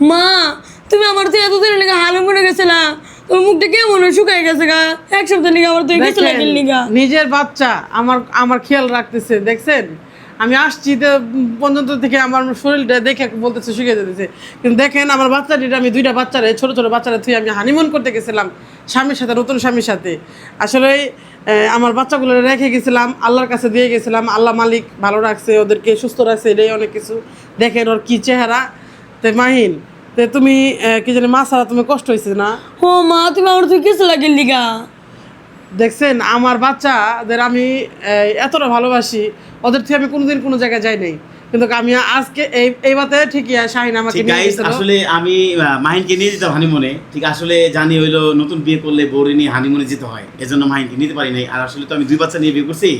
মা তুমি আমার তো এতদিন লেগে হালু মনে গেছে না, তোর মুখটা কেমন শুকাই গেছে গা, এক সপ্তাহ লেগে আমার তুই গেছে লাগিল নিগা। নিজের বাচ্চা আমার আমার খেয়াল রাখতেছে, দেখছেন আমি আসছি তো পর্যন্ত থেকে আমার শরীরটা দেখে বলতেছে শুকিয়ে যেতেছে, কিন্তু দেখেন আমার বাচ্চাটিটা আমি দুইটা বাচ্চারে ছোট ছোট বাচ্চারা তুই আমি হানিমুন করতে গেছিলাম স্বামীর সাথে, নতুন স্বামীর সাথে। আসলে আমার বাচ্চাগুলো রেখে গেছিলাম, আল্লাহর কাছে দিয়ে গেছিলাম, আল্লাহ মালিক ভালো রাখছে, ওদেরকে সুস্থ রাখছে, এটাই অনেক কিছু। দেখেন ওর কি চেহারা। তো মাহিন তো তুমি কি জানি মা ছাড়া তুমি কষ্ট হয়েছে না? ও মা তুমি আমার তুই গেছে লাগিল নিগা। দেখছেন আমার বাচ্চাদের আমি এতটা ভালোবাসি, ওদের থেকে আমি কোনোদিন কোনো জায়গায় যাই নাই, কিন্তু আমি আজকে এই বাতে ঠিকই শাহিন আমাকে নিয়ে গেছিল। আসলে আমি মাহিনকে নিয়ে যেতাম হানিমুনে, ঠিক আসলে জানি হইলো নতুন বিয়ে করলে বউরে নিয়ে হানিমুনে যেতে হয়, এজন্য মাহিনকে নিতে পারি নাই। আর আসলে তো আমি 2 বাচ্চা নিয়ে বিয়ে করছি,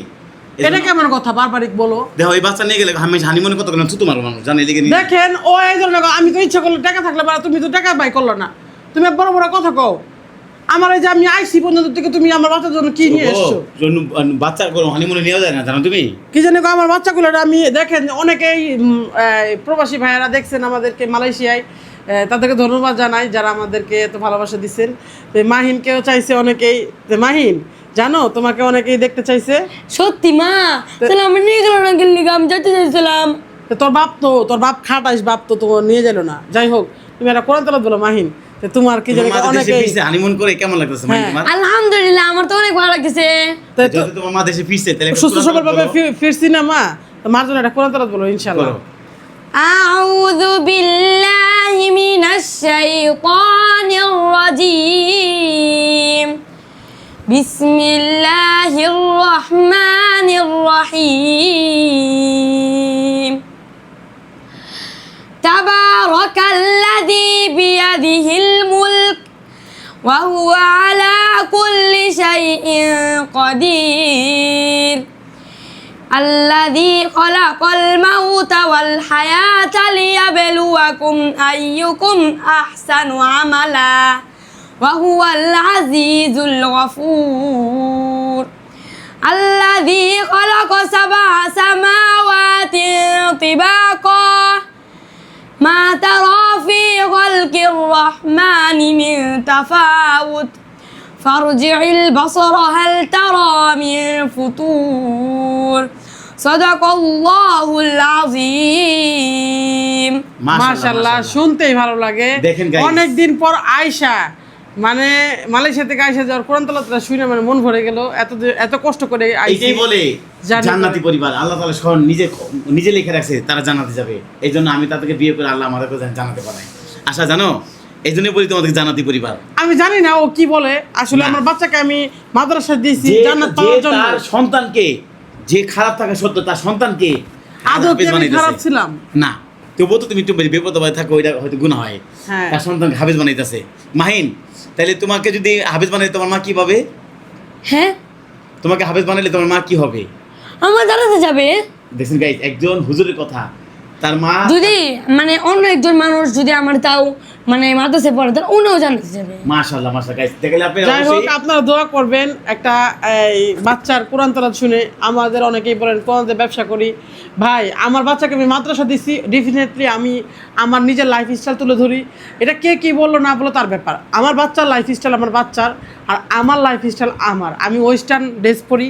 এটা কেমন কথা বারবারই বলো? দেখো এই বাচ্চা নিয়ে গেলে আমি হানিমুনে কত ছুতো মারবো মানুষ জানি এদিকে। দেখেন ও এই ধরনের আমি তো ইচ্ছা করলে টাকা থাকলে তুমি তো টাকা বাই করলো না, তুমি বড় বড় কথা কও। আমার এই যে আমি আইসি পর্যন্ত থেকে তুমি আমার বাচ্চার জন্য কি নিয়ে এসছো? বাচ্চা হানিমুনে নেওয়া যায় না জানো তুমি? কি জানি আমার বাচ্চাগুলো আমি দেখেন অনেকেই প্রবাসী ভাইয়েরা দেখছেন আমাদেরকে মালয়েশিয়ায়, তাদেরকে ধন্যবাদ জানাই যারা আমাদেরকে এত ভালোবাসা দিচ্ছেন। মাহিনকেও চাইছে অনেকেই, মাহিন জানো তোমাকে অনেকেই দেখতে চাইছে। সত্যি মা তাহলে আমি নিয়ে গেল না গেল নিগা, আমি যেতে চাইছিলাম। তোর বাপ খাটাইস, বাপ তো তোমার নিয়ে গেল না। যাই হোক তুমি একটা কোরআন তেলাওয়াত বলো মাহিন, তোমার কি জানি অনেকেই হানিমুন করে কেমন লাগতেছে মাহিন তোমার? আলহামদুলিল্লাহ আমার তো অনেক ভালো লাগতেছে। যদি তোমার মা দেশে ফিরছে তাহলে সুস্থ সবলভাবে ফিরছি না মা, মার জন্য একটা কোরআন তেলাওয়াত বলো ইনশাআল্লাহ। আউযু বিল্লাহি মিনাশ শাইতানির রাজীম। বিসমিল্লাহির রহমানির রহিম। তাবারাকাল্লাযী বিয়াদিহিল মুলক ওয়া হুয়া আলা কুল্লি শাইইন কাদির। আল্লাযী খালাকাল মাউতা ওয়াল হায়াতা লিয়াবলুয়াকুম আইয়ুকুম আহসানু আমালা ওয়া হুয়াল আজিজুল গফুর। আল্লাযী খালাকা সাবআ সামাওয়াতি তিবাকা মা তারা ফি খালকির রহমানি মিন তাফাউত ফারজি'ল বাসারা হাল তারা মিন ফুতুর। সাদাকাল্লাহুল আযীম। মাশাআল্লাহ, শুনতেই ভালো লাগে। অনেকদিন পর আয়েশা মানে মালয়েশিয়া থেকে আয়েশা যাওয়ার কোরআন তেলাওয়াতটা শুনে মানে মন ভরে গেল। এত কষ্ট করে এইটাই বলে জান্নাতি পরিবার আল্লাহ তাআলা স্বয়ং নিজে লিখে রাখছে তারা জান্নাতে যাবে। এইজন্য আমি তাদেরকে বিয়ে করে আল্লাহ আমাদেরকে জান্নাতে পাঠায়। আশা জানো এইজন্যই বলি তোমাদের জান্নাতি পরিবার। আমি জানি না ও কি বলে, আসলে আমার বাচ্চাকে আমি মাদ্রাসা দিয়েছি জান্নাত পাওয়ার জন্য। তার সন্তানকে যে খারাপ থাকা সত্ত্বেও তার সন্তানকে আদতে আমি খারাপ ছিলাম না, তবুও তো তুমি একটু বিপদ থাকো, ওইটা হয়তো গুনাহ হয়। তার সন্তানকে হাফেজ বানাইতেছে মাহিন, তাহলে তোমাকে যদি হাফেজ বানাই তোমার মা কি পাবে? হ্যাঁ তোমাকে হাফেজ বানাইলে তোমার মা কি হবে? আমার জানাতে যাবে। দেখছেন গাইস, একজন হুজুরের কথা, তার মা যদি মানে অন্য একজন মানুষ যদি আমার তাও মানে মাদ্রাসায় পড়ে তাহলে উনিও জানতে যাবে। মাশাআল্লাহ মাশাআল্লাহ গাইস, দেখলে আপনি যাই হোক আপনারা দোয়া করবেন একটা এই বাচ্চার কোরআন তেলাওয়াত শুনে। আমাদের অনেকেই বলেন কোরআনতে ব্যবসা করি, ভাই আমার বাচ্চাকে আমি মাদ্রাসা দিচ্ছি, ডেফিনেটলি আমি আমার নিজের লাইফ স্টাইল তুলে ধরি। এটা কে কি বললো না বলো তার ব্যাপার, আমার বাচ্চার লাইফ স্টাইল আমার বাচ্চার, আর আমার লাইফ স্টাইল আমার। আমি ওয়েস্টার্ন ড্রেস পরি,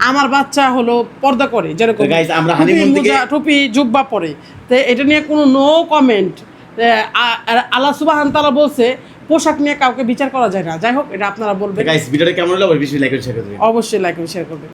আমার বাচ্চা হলো পর্দা করে, যেরকম টুপি জুব্বা পরে। তো এটা নিয়ে কোনো নো কমেন্ট। আল্লাহ সুবহানাহু ওয়া তাআলা বলছে পোশাক নিয়ে কাউকে বিচার করা যায় না। যাই হোক এটা আপনারা বলবেন। গাইস ভিডিওটা কেমন হলো অবশ্যই লাইক করে শেয়ার করবেন। অবশ্যই লাইক করে শেয়ার করবেন।